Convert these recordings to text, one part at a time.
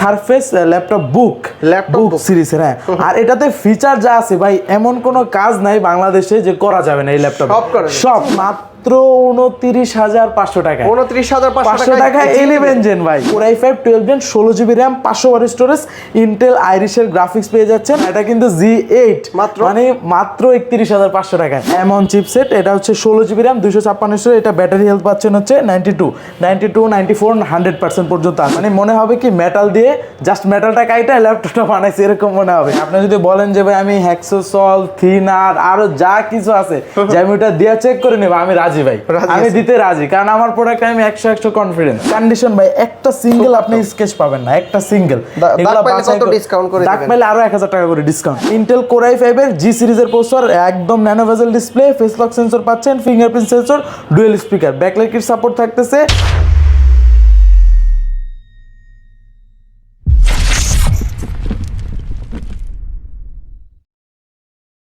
Surface laptop বুক সিরিজের। হ্যাঁ, আর এটাতে ফিচার যা আছে ভাই, এমন কোনো কাজ নাই বাংলাদেশে যে করা যাবে না এই ল্যাপটপ। সব মাত্র 29,500 টাকা। 29,500 টাকা 11 জেন ভাই, Core i5 12 gen 16 GB RAM 500 watt storage, Intel আইরিশের গ্রাফিক্স পেয়ে যাচ্ছেন। এটা কিন্তু G8 মানে মাত্র 31,500 টাকা। এমন চিপসেট, এটা হচ্ছে 16 জিবি র্যাম 256 স্টোরেজ। এটা ব্যাটারি হেলথ পাচ্ছেন হচ্ছে 92 94 100% পর্যন্ত আছে। মানে মনে হবে কি মেটাল দিয়ে জাস্ট মেটালটা কাইটা ল্যাপটপটা বানাইছে এরকম মনে হবে। আপনি যদি বলেন যে ভাই আমি হ্যাক্সোসল থিনার আরো যা কিছু আছে যে আমি ওটা দিয়ে চেক করে নেব, আমি রাজি ভাই, আমি দিতে রাজি, কারণ আমার প্রোডাক্ট আমি 100 কনফিডেন্স। কন্ডিশন ভাই একটা সিঙ্গেল আপনি স্কেচ পাবেন না, একটা সিঙ্গেল। এগুলা কত ডিসকাউন্ট করে দিবেন? দাগ পাইলে আরো 1000 টাকা করে ডিসকাউন্ট। ইন্টেল Core i5 এর G সিরিজের প্রসেসর, একদম nano bezel display, face lock sensor পাচ্ছেন, fingerprint sensor, dual speaker, backlight kit support থাকতেছে।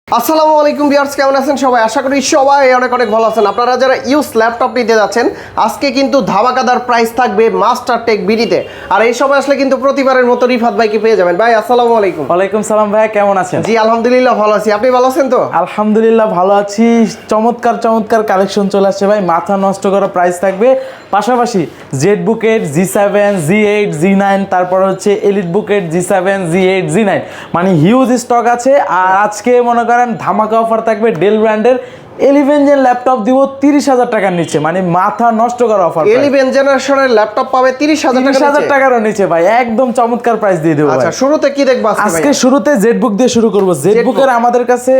আসসালামু আলাইকুম ভিউয়ার্স, কেমন আছেন সবাই? আশা করি সবাই অনেক ভালো আছেন। আপনারা যারা ইউজ ল্যাপটপ নিতে যাচ্ছেন, আজকে কিন্তু ধামাকাদার প্রাইস থাকবে মাস্টার টেক বিডিতে। আর এই সময় আসলে কিন্তু প্রতিবারের মতো রিফাত ভাইকে পেয়ে যাবেন। ভাই আসসালামু আলাইকুম। ওয়ালাইকুম সালাম ভাই, কেমন আছেন? জি আলহামদুলিল্লাহ ভালো আছি, আপনি ভালো আছেন তো? আলহামদুলিল্লাহ ভালো আছি। চমৎকার কালেকশন চলে আসছে ভাই, মাথা নষ্ট করা প্রাইস থাকবে। পাশাপাশি জেড বুকের G7 G8 G9, তারপর হচ্ছে এলিট বুকের G7 G8 G9, মানে হিউজ স্টক আছে। আর আজকে মনে করেন ধামাকা অফার থাকবে ডেল ব্র্যান্ডের 11 জেন ল্যাপটপ দিব 30,000 টাকার নিচে, মানে মাথা নষ্ট করা অফার। 11 জেনারেশনের ল্যাপটপ পাবে 30,000 টাকার নিচে ভাই, একদম চমৎকার প্রাইস দিয়ে দেবো। আচ্ছা, শুরুতে কি দেখবো আজকে? শুরুতে জেড বুক দিয়ে শুরু করব। জেড বুকের আমাদের কাছে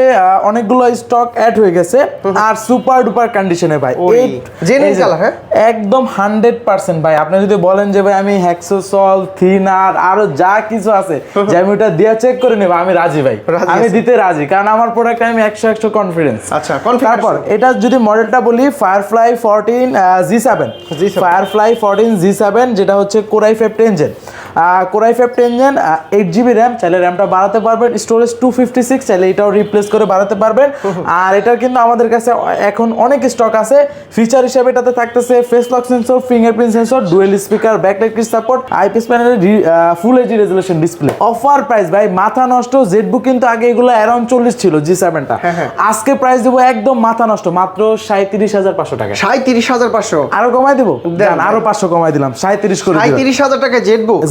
অনেকগুলো স্টক অ্যাড হয়ে গেছে, আর সুপার ডুপার কন্ডিশনে ভাই, জেনুইন কালার। হ্যাঁ, একদম 100% ভাই। আপনি যদি বলেন যে ভাই আমি হ্যাক্সোসল থিনার আরো যা কিছু আছে যে আমি ওটা দিয়ে চেক করে নেব, আমি রাজি ভাই, আমি দিতে রাজি, কারণ আমার প্রোডাক্ট আমি 100 কনফিডেন্স। আচ্ছা, তারপর এটা যদি মডেলটা বলি, Firefly 14 G7, Firefly 14 G7, যেটা হচ্ছে Core i5 10 gen, Core i5 10 gen 8 GB RAM, চাইলে র্যামটা বাড়াতে পারবেন, স্টোরেজ 256, চাইলে এটাও রিপ্লেস করে বাড়াতে পারবেন। আর এটার কিন্তু আমাদের কাছে এখন অনেক স্টক আছে। ফিচার হিসেবে এটাতে থাকতেছে face lock sensor, fingerprint sensor, dual speaker, backlight kit support, IPS প্যানেলের full HD resolution display. Offer price ভাই মাথা নষ্ট। জেডবুক কিন্তু আগে এগুলো অ্যারাউন্ড 40 ছিল G7টা, আজকে প্রাইস দেবো একদম মাথা নষ্ট, মাত্র 37,500 টাকা। 37,500 আরো কমাই দেবো, আরো 500 কমাই দিলাম, 37 করে দিলাম। 37,000 টাকা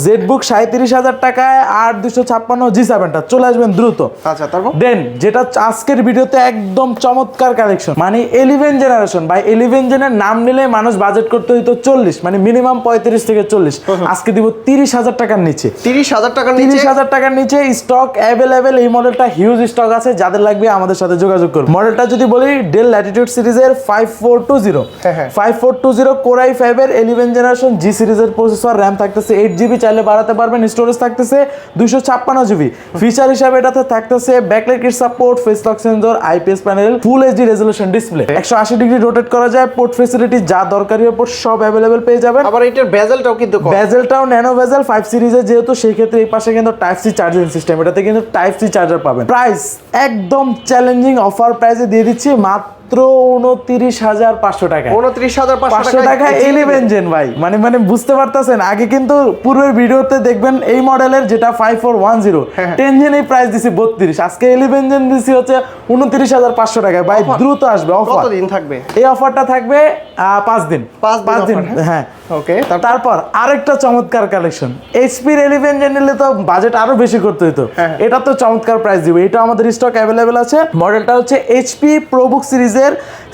জেডবুক 37,000 টাকায় 8,256 G7টা চলে আসবেন দ্রুত। আচ্ছা, তারপর দেন যেটা আজকের ভিডিওতে একদম চমৎকার কালেকশন, মানে 11 জেনারেশন ভাই। 11 জেনের নাম নিলে মানুষ বাজেট করতে হইতো 40, মানে মিনিমাম 35 থেকে 40। আজকে দিব 30,000 টাকার নিচে। 30,000 টাকার নিচে স্টক অ্যাভেলেবেল। এই মডেলটা হিউজ স্টক আছে, যাদের লাগবে আমাদের সাথে যোগাযোগ করুন। মডেলটা যদি বলি, ডেল ল্যাটিটিউড সিরিজের 5420 Core i5 এর 11 জেনারেশন G সিরিজের প্রসেসর, র্যাম থাকতেছে 8 জিবি, চাইলে বাড়াতে পারবেন, স্টোরেজ থাকতেছে 256 জিবি। ফিচার হিসাবে এটাতে থাকতেছে backlight kit support, face lock sensor, IPS panel, ফুল HD resolution display, 180 degree rotate করা যায়, পোর্ট ফ্যাসিলিটি যা দরকারি পোর্ট সব অ্যাভেলেবেল পেয়ে যাবেন। আবার এটার বেজেলটাও কিন্তু বেজেলটাও ন্যানো বেজেল 5 সিরিজের, যেহেতু সেই ক্ষেত্রে এই পাশে কিন্তু টাইপ সি চার্জিং সিস্টেম, এটাতে কিন্তু টাইপ সি চার্জার পাবেন। প্রাইস একদম চ্যালেঞ্জিং অফার প্রাইসে দিয়ে দিচ্ছি মাত্র 29,500 টাকা। 29,500 টাকা 11 জেন ভাই, মানে বুঝতে পারতেছেন। আগে কিন্তু পূর্বের ভিডিওতে দেখবেন এই মডেলের যেটা 5410 10 জেন এই প্রাইস দিছি 32, আজকে 11 জেন দিছি হচ্ছে 29,500 টাকা ভাই। দ্রুত আসবে অফার। কতদিন থাকবে এই অফারটা? থাকবে 5 দিন। হ্যাঁ, ওকে। তারপর আরেকটা চমৎকার কালেকশন, এইচপির 11 জেন নিলে তো বাজেট আরো বেশি করতে হতো, এটা তো চমৎকার প্রাইস দিব। এটা আমাদের স্টক অ্যাভেলেবেল আছে। মডেলটা হচ্ছে এইচপি প্রোবুক সিরিজের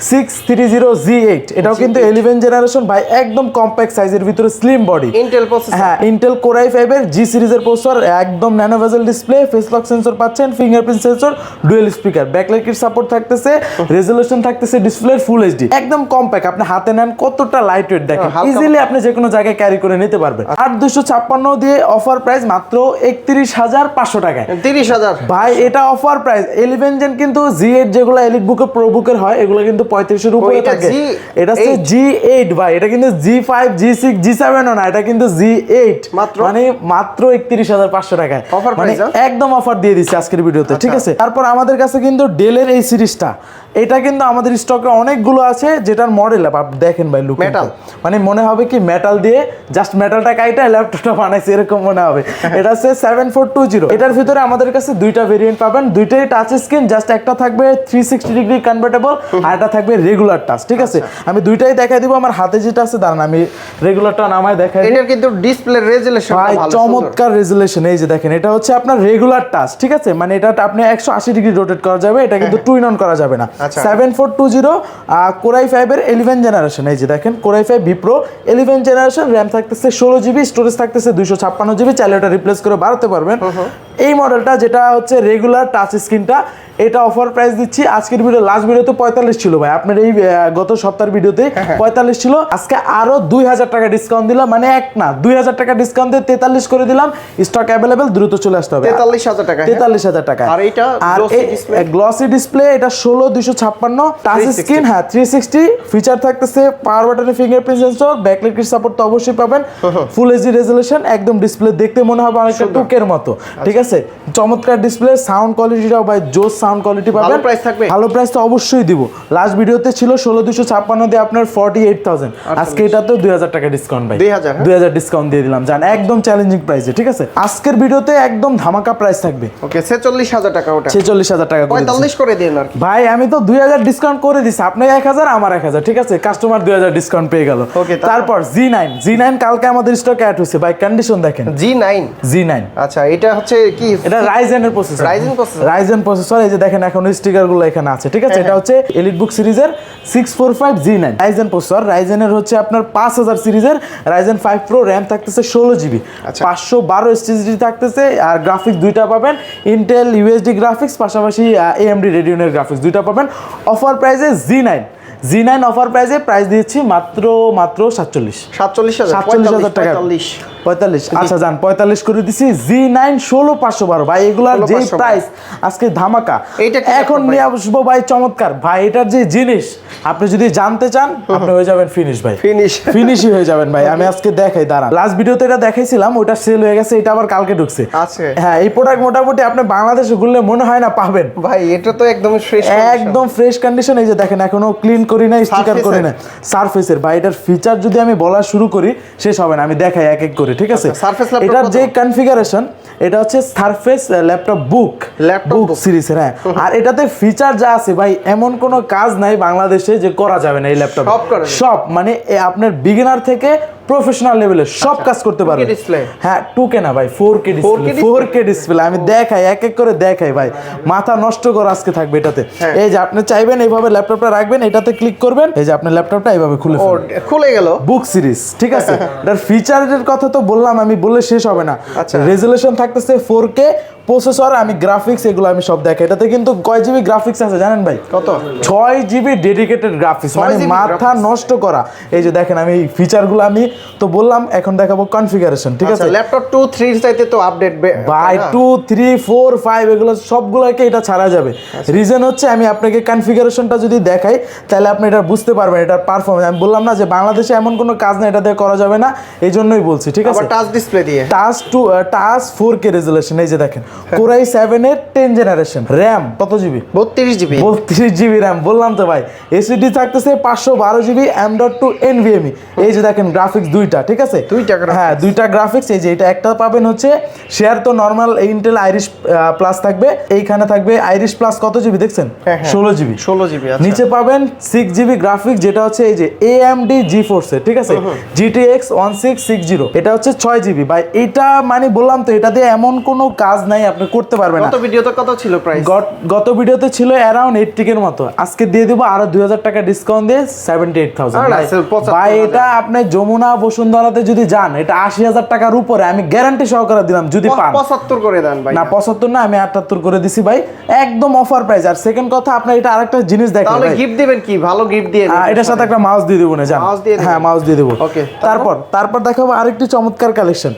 630 G8, এটাও কিন্তু 11 জেনারেশন ভাই, একদম কম্প্যাক্ট সাইজের ভিতরে স্লিম বডি, ইন্টেল প্রসেসর। হ্যাঁ, ইন্টেল Core i5 এর G সিরিজের প্রসেসর, একদম nano bezel display, face lock sensor পাচ্ছেন, fingerprint sensor, dual speaker, backlight kit support থাকতেছে, রেজোলিউশন থাকতেছে ডিসপ্লের ফুল এইচডি, একদম কম্প্যাক্ট। আপনি হাতে নেন কতটা লাইট ওয়েট, দেখেন ইজিলি আপনি যে কোনো জায়গায় ক্যারি করে নিতে পারবেন। 8,256 দিয়ে অফার প্রাইস মাত্র 31,500 টাকায়। 30,000 ভাই, এটা অফার প্রাইস। 11 জেন কিন্তু G8 যেগুলো এলিট বুকে প্রো বুকের হয়, হয় এগুলো কিন্তু 35-এর উপরে থাকে। এটা হচ্ছে G8 ভাই, এটা কিন্তু G5 G6 G7 ও না, এটা কিন্তু G8 মানে মাত্র 31,500 টাকায়, মানে একদম অফার দিয়ে দিচ্ছে আজকের ভিডিওতে, ঠিক আছে। তারপর আমাদের কাছে কিন্তু ডেলের এই সিরিজটা, এটা কিন্তু আমাদের স্টকে অনেকগুলো আছে, যেটার মডেল দেখেন ভাই, লুক মেটাল, মানে মনে হবে কি মেটাল দিয়ে জাস্ট মেটালটা কাইটা ল্যাপটপটা বানাইছে এরকম মনে হবে। এটা হচ্ছে 7420। এটার ভিতরে আমাদের কাছে দুইটা ভেরিয়েন্ট পাবেন, দুইটাই টাচ স্ক্রিন, জাস্ট একটা থাকবে 360 ডিগ্রি কনভার্টেবল আর একটা থাকবে রেগুলার টাচ, ঠিক আছে। আমি দুইটাই দেখাই দিব, আমার হাতে যেটা আছে দাঁড়ান আমি রেগুলারটা নামায় দেখাই। এটার কিন্তু ডিসপ্লে রেজোলিউশন ভাই চমৎকার রেজোলিউশন, এই যে দেখেন এটা হচ্ছে আপনার রেগুলার টাচ, ঠিক আছে, মানে এটা আপনি 180 ডিগ্রি রোটেট করা যাবে, এটা কিন্তু টু ইন অন করা যাবে না। 7420 Core i5 এর 11 জেনারেশন, এই যে দেখেন Core i5 V Pro 11 generation, RAM থাকতেছে 16GB, স্টোরেজ থাকতেছে 256GB, চাইলে ওটা রিপ্লেস করে বাড়াতে পারবেন। এই মডেলটা যেটা হচ্ছে রেগুলার টাচ স্ক্রিনটা, এটা অফার প্রাইস দিচ্ছি আজকের ভিডিও, লাস্ট ভিডিওতে 45 ছিল ভাই, আপনার এই গত সপ্তাহের ভিডিওতে 45 ছিল, আজকে আরো 2000 টাকা ডিসকাউন্ট দিলাম, মানে এক না 2000 টাকা ডিসকাউন্ট দিয়ে 43 করে দিলাম। স্টক অ্যাভেলেবল, দ্রুত চলে আসতে হবে। 43,000 টাকা, 43,000 টাকা। আর এটা গ্লসি ডিসপ্লে, এটা 16256 টাচ স্ক্রিন, হ্যাঁ 360 ফিচার থাকতেছে, পাওয়ার বাটনে ফিঙ্গারপ্রিন্ট সেন্সর, ব্যাকলাইট সাপোর্ট তো অবশ্যই পাবেন, ফুল এইচডি রেজোলিউশন, একদম ডিসপ্লে দেখতে মনে হবে অনেকটা টুকের মতো, ঠিক আছে। চমৎকার ডিসপ্লে, সাউন্ড কোয়ালিটিটাও ভাই জোস সাউন্ড কোয়ালিটি পাবেন। ভালো প্রাইস থাকবে, ভালো প্রাইস তো অবশ্যই দিব। লাস্ট ভিডিওতে ছিল 16256 দিয়ে আপনার 48,000, আজকে এটাতেও 2000 টাকা ডিসকাউন্ট ভাই, 2000 ডিসকাউন্ট দিয়ে দিলাম, জান একদম চ্যালেঞ্জিং প্রাইসে, ঠিক আছে। আজকের ভিডিওতে একদম ধামাকা প্রাইস থাকবে। ওকে 46,000 টাকা, ওটা 46,000 টাকা, 45 করে দিন আর ভাই, আমি তো 2000 ডিসকাউন্ট করে দিছি, আপনি 1000 আমার 1000, ঠিক আছে, কাস্টমার 2000 ডিসকাউন্ট পেয়ে গেল। তারপর G9 কালকে আমাদের স্টকে অ্যাড হইছে ভাই, কন্ডিশন দেখেন। G9 আচ্ছা, এটা হচ্ছে কি, এটা রাইজেনের প্রসেসর, রাইজেন প্রসেসর, এই যে দেখেন এখন স্টিকার গুলো এখানে আছে, ঠিক আছে। এটা হচ্ছে এলিট বুক সিরিজের 645 G9 রাইজেন প্রসেসর, রাইজেনের হচ্ছে আপনার 5000 সিরিজের রাইজেন 5 Pro, র‍্যাম থাকতেছে 16GB, 512 এসএসডি থাকতেছে, আর গ্রাফিক্স দুইটা পাবেন, ইন্টেল ইউএসডি গ্রাফিক্স, পাশাপাশি AMD রেডিয়নের গ্রাফিক্স দুইটা পাবেন। অফার প্রাইসে G9 অফার প্রাইস দিচ্ছি মাত্র 47,000 টাকা, 45, আচ্ছা যান 45 করে দিছি। G9 16512 ভাই, এগুলার যে প্রাইস আজকে ধামাকা, এখন নিয়ে আসবো ভাই চমৎকার ভাই, এটার যে জিনিস আপনি যদি জানতে চান আপনি হয়ে যাবেন ফিনিশ ভাই, ফিনিশই হয়ে যাবেন ভাই। আমি আজকে দেখাই, দাঁড়ান, লাস্ট ভিডিওতে এটা দেখাইছিলাম, ওটা সেল হয়ে গেছে, এটা আবার কালকে ঢুকছে। হ্যাঁ, এই প্রোডাক্ট মোটামুটি আপনি বাংলাদেশে ঘুরলে মনে হয় না পাবেন ভাই, এটা তো একদম ফ্রেশ কন্ডিশন, এই যে দেখেন এখনো ক্লিন করি না, স্টিকার করি না, সারফেসের ভাই। এটার ফিচার যদি আমি বলা শুরু করি শেষ হবে না, আমি দেখাই এক এক করে, ঠিক আছে। এটার যে কনফিগারেশন, এটা হচ্ছে সারফেস ল্যাপটপ বুক সিরিজের, হ্যাঁ। আর এটাতে ফিচার যা আছে ভাই, এমন কোনো কাজ নাই বাংলাদেশে যে করা যাবে না এই ল্যাপটপ, সব মানে আপনার বিগিনার থেকে প্রফেশনাল লেভেলে সব কাজ করতে পারবে। হ্যাঁ 2K না ভাই, 4K ডিসপ্লে, আমি দেখাই এক এক করে দেখাই ভাই, মাথা নষ্ট করা আজকে থাকবে এটাতে। এই যে আপনি চাইবেন এইভাবে ল্যাপটপটা রাখবেন, এটাতে ক্লিক করবেন, এই যে আপনার ল্যাপটপটা এইভাবে খুলে গেল, বুক সিরিজ, ঠিক আছে। এটার ফিচারের কথা তো বললাম, আমি বললে শেষ হবে না। রেজোলিউশন থাকতেছে 4K, প্রসেসর, আমি গ্রাফিক্স এগুলো আমি সব দেখাই। এটাতে কিন্তু কয় জিবি গ্রাফিক্স আছে জানেন ভাই? কত? 6GB ডেডিকেটেড গ্রাফিক্স, মানে মাথা নষ্ট করা। এই যে দেখেন, আমি ফিচারগুলো আমি তো বললাম, এখন দেখাবো কনফিগারেশন, ঠিক আছে। ল্যাপটপ 2 3 চাইতে তো আপডেট ভাই, 2 3 4 5 এগুলো সবগুলোকে এটা ছাড়া যাবে। রিজন হচ্ছে আমি আপনাকে কনফিগারেশনটা যদি দেখাই তাহলে আপনি এটা বুঝতে পারবেন এটার পারফরম্যান্স। আমি বললাম না যে বাংলাদেশে এমন কোনো কাজ না এটা দিয়ে করা যাবে না, এই জন্যই বলছি, ঠিক আছে। টাচ ডিসপ্লে দিয়ে, টাচ 4K রেজোলিউশন, এই যে দেখেন Core i7 এর 10 জেনারেশন, র‍্যাম কত জিবি? 32GB র‍্যাম, বললাম তো ভাই। এসএসডি থাকতেছে 512GB M.2 NVMe, এই যে দেখেন গ্রাফিক্স দুইটা, ঠিক আছে, হ্যাঁ দুইটা গ্রাফিক্স। এই যে এটা একটা পাবেন হচ্ছে শেয়ার তো নরমাল ইন্টেল আইরিশ প্লাস থাকবে, এইখানে থাকবে আইরিশ প্লাস কত জিবি দেখছেন? 16GB। নিচে পাবেন 6GB গ্রাফিক্স, যেটা হচ্ছে এই যে AMD GeForce এর, ঠিক আছে, GTX 1660, এটা হচ্ছে 6GB ভাই। এটা মানে বললাম তো, এটা দিয়ে এমন কোনো কাজ নাই আপনি করতে পারবেন না। গত ভিডিওতে কত ছিল প্রাইস? গত ভিডিওতে ছিল অ্যারাউন্ড 80K এর মতো, আজকে দিয়ে দিব আরো 2000 টাকা ডিসকাউন্ট দিয়ে 78,000 ভাই। এটা আপনি যমুনা বসুন্ধরাতে যদি যান, এটা 80,000 টাকার উপরে, আমি গ্যারান্টি সহকারে দিলাম। যদি পান 75 করে দেন ভাই। না 75 না, আমি 78 করে দিছি ভাই, একদম অফার প্রাইস। আর সেকেন্ড কথা, আপনার এটা আরেকটা জিনিস দেখেন, তাহলে গিফট দিবেন কি? ভালো গিফট দিয়ে এটার সাথে একটা মাউস দিয়ে দেব না, জান? হ্যাঁ মাউস দিয়ে দেব। ওকে, তারপর দেখাবো আরেকটি চমৎকার কালেকশন।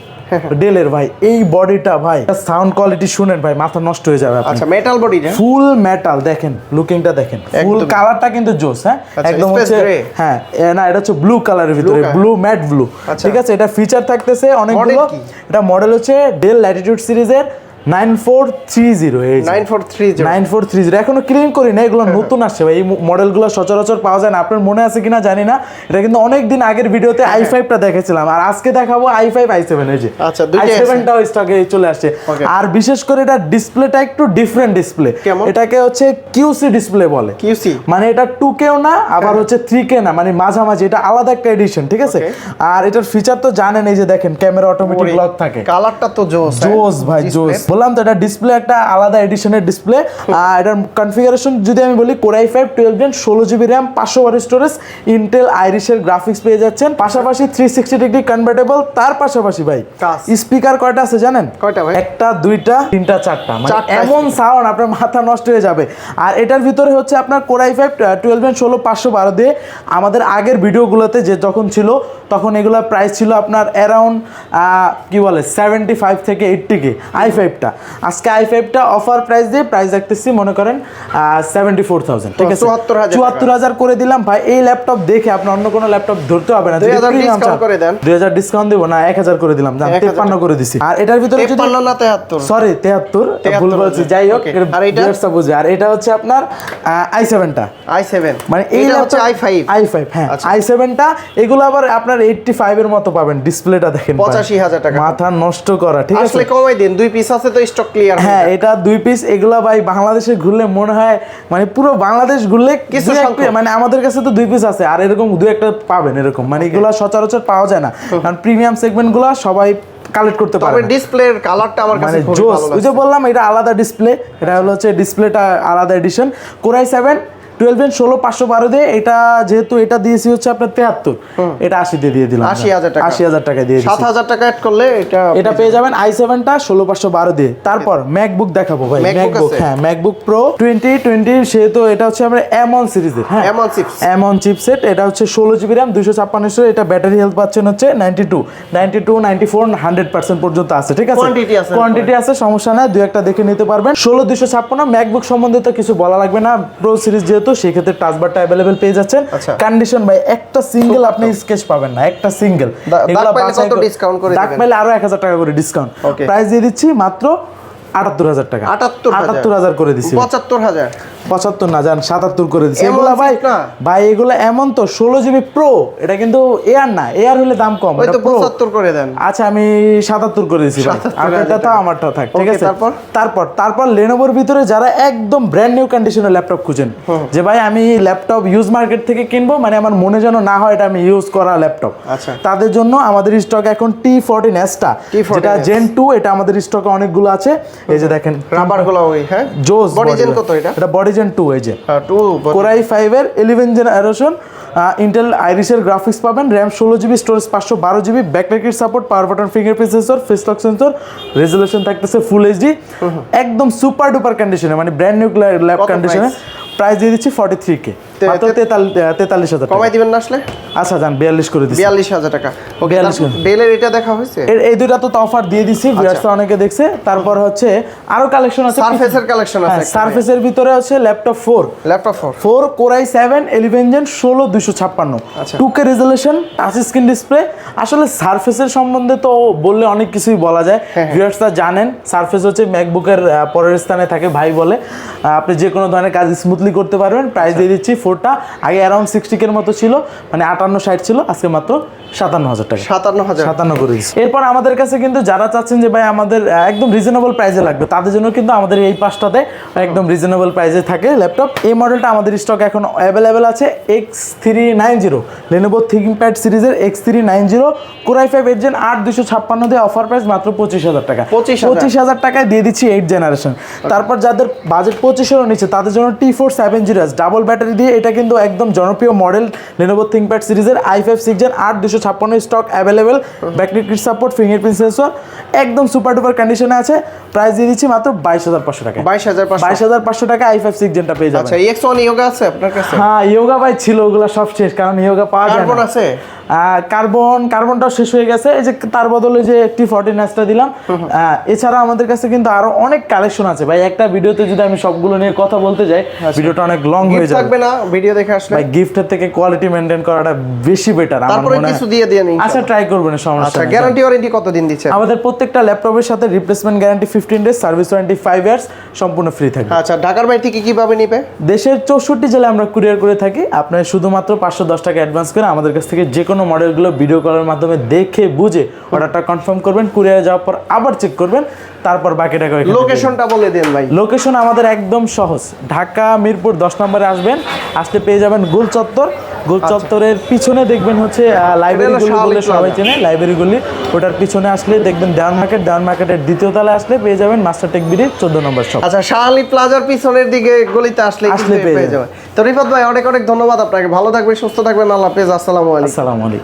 ডেলের ভাই এই বডিটা ভাই সাউন্ড কোয়ালিটি শুনেন ভাই মাথা নষ্ট হয়ে যাবে। আচ্ছা মেটাল বডি না, ফুল মেটাল, দেখেন লুকিংটা দেখেন, ফুল কালারটা কিন্তু জোস। হ্যাঁ একদম হচ্ছে, হ্যাঁ না এটা হচ্ছে ব্লু কালারের ভিতরে, ব্লু ম্যাট ব্লু, ঠিক আছে। এটা ফিচার থাকতেছে অনেকগুলো। এটা মডেল হচ্ছে ডেল ল্যাটিটিউড সিরিজের 9430 এখনো ক্লিন করি না, এগুলো নতুন আসছে ভাই। এই মডেলগুলো সচরাচর পাওয়া যায় না, আপনার মনে আছে কিনা জানি না। এটা কিন্তু অনেক দিন আগের ভিডিওতে i5টা দেখেছিলাম, আর আজকে দেখাবো i5 i7 এই যে। আচ্ছা i7টাও স্টকে চলে আসছে। আর বিশেষ করে এটা ডিসপ্লেটা একটু ডিফারেন্ট ডিসপ্লে, এটাকে হচ্ছে কিউসি ডিসপ্লে বলে। কিউসি মানে এটা 2Kও না আবার হচ্ছে 3K না, মানে মাঝামাঝি, এটা আলাদা একটা এডিশন, ঠিক আছে। আর এটার ফিচার তো জানেন, এই যে দেখেন ক্যামেরা অটোমেটিক লক থাকে, কালারটা তো জোস জোস ভাই জোস। বললাম তো এটা ডিসপ্লে একটা আলাদা এডিশনের ডিসপ্লে। এটার কনফিগারেশন যদি আমি বলি, Core i5 12 gen 16GB RAM 500 watt storage, Intel আইরিশের গ্রাফিক্স পেয়ে যাচ্ছেন, পাশাপাশি 360 ডিগ্রি কনভার্টেবল। তার পাশাপাশি ভাই স্পিকার কয়টা আছে জানেন? কয়টা ভাই? একটা, দুইটা, তিনটা, চারটা, মানে এমন সাউন্ড আপনার মাথা নষ্ট হয়ে যাবে। আর এটার ভিতরে হচ্ছে আপনার Core i5 12 জেন 16 512 দিয়ে আমাদের আগের ভিডিওগুলোতে যে যখন ছিল তখন এগুলোর প্রাইস ছিল আপনার অ্যারাউন্ড কি বলে 75 থেকে 80K i5টা। আজকে i5টা অফার প্রাইস দিয়ে প্রাইস রাখতেছি মনে করেন 74,000, ঠিক আছে, 74,000 করে দিলাম ভাই। এই ল্যাপটপ দেখে আপনি অন্য কোনো ল্যাপটপ ধরতে হবে না। 2000 ডিসকাউন্ট দিব না, 1000 করে দিলাম, 53 করে দিছি। আর এটার ভিতরে 53 না 73, সরি 73 ভুল বলছি, যাই হোক। আর এটা বুঝে, আর এটা হচ্ছে আপনার i7টা, i7 মানে এই হচ্ছে i5 হ্যাঁ i7টা। এগুলো আবার আপনার 85 এর মতো পাবেন। ডিসপ্লেটা দেখেন 85,000 টাকা, মাথা নষ্ট করা, ঠিক আছে। আসলে কমাই দিন, দুই পিস আছে তো স্টক ক্লিয়ার। হ্যাঁ এটা 2 পিস। এগুলা ভাই বাংলাদেশে ঘুরলে মনে হয় মানে পুরো বাংলাদেশ ঘুরলে কিছু মানে আমাদের কাছে তো 2 পিস আছে, আর এরকম 2-1টা পাবেন এরকম, মানে এগুলা সচরাচর পাওয়া যায় না, কারণ প্রিমিয়াম সেগমেন্টগুলো সবাই কালেক্ট করতে পারে। তবে ডিসপ্লের কালারটা আমার কাছে খুব ভালো লাগে। ওই যে বললাম এটা আলাদা ডিসপ্লে, এটা হলো হচ্ছে ডিসপ্লেটা আলাদা এডিশন। Core i7 12 জেন 16 512 দিয়ে এটা, যেহেতু এটা দিয়েছি হচ্ছে আপনার 73, এটা 80 দিয়ে দিলাম, 80,000 টাকা দিয়ে দিয়েছি। 7,000 টাকা অ্যাড করলে এটা পেয়ে যাবেন i7টা 16 512 দিয়ে। তারপর ম্যাকবুক দেখাবো ভাই, ম্যাকবুক, হ্যাঁ ম্যাকবুক প্রো 2020, সেহেতু এটা হচ্ছে আমরা M1 সিরিজের, হ্যাঁ M1 চিপসেট। এটা হচ্ছে 16GB RAM 256 স্টোরেজ। এটা ব্যাটারি হেলথ পাচ্ছেন হচ্ছে 92 94 100% পর্যন্ত আছে, ঠিক আছে, কোয়ান্টিটি আছে, সমস্যা নাই, দুই একটা দেখে নিতে পারবেন। 16256 ম্যাকবুক সম্বন্ধে তো কিছু বলা লাগবে না, প্রো সিরিজ যেহেতু, সেই ক্ষেত্রে টাচবারটা अवेलेबल পেয়ে যাচ্ছেন। কন্ডিশন ভাই একটা সিঙ্গেল আপনি স্কেচ পাবেন না, একটা সিঙ্গেল। এগুলা কত ডিসকাউন্ট করে দিবেন? দাগ পাইলে আরো 1000 টাকা করে ডিসকাউন্ট। প্রাইস দিয়ে দিচ্ছি মাত্র 78,000 টাকা। 78,000 করে দিছি। 75 না জান 77 করে দিছি। এগুলা ভাই এগুলা এমন তো 16GB প্রো, এটা কিন্তু এয়ার না, এয়ার হলে দাম কম, এটা 75 করে দেন। আচ্ছা আমি 77 করে দিছি ভাই, আপনারটা তো আমারটা থাক, ঠিক আছে। তারপর Lenovoর ভিতরে যারা একদম ব্র্যান্ড নিউ কন্ডিশনের ল্যাপটপ খুঁজেন, যে ভাই আমি ল্যাপটপ ইউজ মার্কেট থেকে কিনবো, মানে আমার মনে যেন না হয় এটা আমি ইউজ করা ল্যাপটপ, তাদের জন্য আমাদের স্টক এখন T14S-টা, যেটা Gen 2, এটা আমাদের স্টকে অনেকগুলো আছে। এই যে দেখেন রাবারগুলো, ওই হ্যাঁ জোস। বডি জেন কত এটা? এটা বডি জেন 2, এই যে Core i5 এর 11 জেনারেশন, ইন্টেল আইরিশের গ্রাফিক্স পাবেন, RAM 16GB, storage 512GB, backlight support, power button, fingerprint sensor, face lock sensor, resolution থাকতেছে ফুল এইচডি, একদম সুপার ডুপার কন্ডিশনে, মানে ব্র্যান্ড নিউ ল্যাপ কন্ডিশনে। প্রাইস দিয়ে দিচ্ছি 43K, মাত্র 43,000 কমাই দিবেন না আসলে? আচ্ছা জান 42 করে দিচ্ছি, 42,000 টাকা। ওকে, ডেলের এটা দেখা হয়েছে, এই দুইটা তো অফার দিয়ে দিছি, ভিউয়ার্স অনেকে দেখছে। তারপর হচ্ছে আরো কালেকশন আছে, সারফেসের কালেকশন আছে। সারফেসের ভিতরে আছে laptop 4 Core i7 11 gen 16 256, 2K resolution, touch screen display. আসলে সারফেসের সম্বন্ধে তো বললে অনেক কিছুই বলা যায়, ভিউয়ার্সরা জানেন সারফেস হচ্ছে ম্যাকবুকের পরের স্থানে থাকে ভাই বলে, আপনি যে কোনো ধরনের কাজ স্মুথলি করতে পারবেন। প্রাইস দিয়ে দিচ্ছি 4টা, আগে অ্যারাউন্ড 60K এর মতো ছিল, মানে 58-60 ছিল, আজকে মাত্র 57,000 টাকা, 57 করে দিচ্ছি। এরপর আমাদের কাছে কিন্তু যারা চাচ্ছেন যে ভাই আমাদের একদম রিজনেবল প্রাইসে লাগবে, তাদের জন্য কিন্তু আমাদের এই পাঁচটাতে একদম রিজনেবল প্রাইসে থাকে ল্যাপটপ। এই মডেলটা আমাদের স্টক এখন অ্যাভেলেবেল আছে, X390 Lenovo ThinkPad সিরিজের X390 Core i5 8 জেন 8 256 দিয়ে অফার প্রাইস মাত্র 25,000 টাকা। 25,000 টাকায় দিয়ে দিচ্ছি 8 জেনারেশন। তারপর যাদের বাজেট 25-এর নিচে, তাদের জন্য T470S ডাবল ব্যাটারি দিয়ে, এটা কিন্তু একদম জনপ্রিয় মডেল Lenovo ThinkPad সিরিজের i5 6 gen 8 256 stock available, backlight support, fingerprint sensor, একদম সুপার ডুপার কন্ডিশনে আছে। প্রাইস দিয়ে দিচ্ছি মাত্র 22,500 টাকা। 22,500 টাকা i5 6 জেনটা পেয়ে যাবেন। আচ্ছা X1 ইয়োগা আছে আপনার কাছে? হ্যাঁ ইয়োগা ভাই ছিল, ওগুলা সব শেষ, কারণ ইয়োগা পাওয়া যায় না। কার্বন আছে? কার্বনটাও শেষ হয়ে গেছে, এই যে তার বদলে যে T14S দিলাম। এছাড়া আমাদের কাছে কিন্তু আরো অনেক কালেকশন আছে ভাই, একটা ভিডিওতে যদি আমি সবগুলো নিয়ে কথা বলতে যাই ভিডিওটা অনেক লং হয়ে যাবে। থাকবে না ভিডিও দেখে আসলে ভাই গিফটের থেকে কোয়ালিটি মেইনটেইন করাটা বেশি বেটার আমার তারপরে মনে হয়। কিছু দিয়ে দেন। আচ্ছা ট্রাই করবেন, সমস্যা আচ্ছা নেই। গ্যারান্টি ওয়ারেন্টি কতদিন দিচ্ছে? আমাদের প্রত্যেকটা ল্যাপটপের সাথে replacement guarantee 15 days, service warranty 5 years, সম্পূর্ণ ফ্রি থাকবে। আচ্ছা ঢাকার বাইরে থেকে কিভাবে নিবে? দেশের 64 জেলায় আমরা কুরিয়ার করে থাকি। আপনার শুধুমাত্র 510 টাকা অ্যাডভান্স করে আমাদের কাছ থেকে যে কোনো মডেলগুলো ভিডিও কলের মাধ্যমে দেখে বুঝে অর্ডারটা কনফার্ম করবেন, কুরিয়ারে যাওয়ার পর আবার চেক করবেন, তারপর বাকি টাকা। লোকেশনটা বলে দেন ভাই। লোকেশন আমাদের একদম সহজ, ঢাকা মিরপুর 10 নম্বরে আসবেন, আসলে পেয়ে যাবেন গোল চত্বর। গোল চত্বরের পিছনে দেখবেন হচ্ছে লাইব্রেরিগুলি বলে সবাই চেনে, লাইব্রেরিগুলি, ওটার পিছনে আসলে দেখবেন দেওয়ান মার্কেট, দেওয়ান মার্কেটের দ্বিতীয় তলায় আসলে পেয়ে যাবেন মাস্টার টেক বিডি 14 নম্বর শপ। আচ্ছা শাহ আলী প্লাজার পিছনের দিকে গলিতে আসলে পেয়ে পেয়ে যাবেন। তো রিফাত ভাই অনেক অনেক ধন্যবাদ আপনাকে, ভালো থাকবেন, সুস্থ থাকবেন, আল্লাহ হাফেজ, আসসালামু আলাইকুম। আসসালামু আলাইকুম।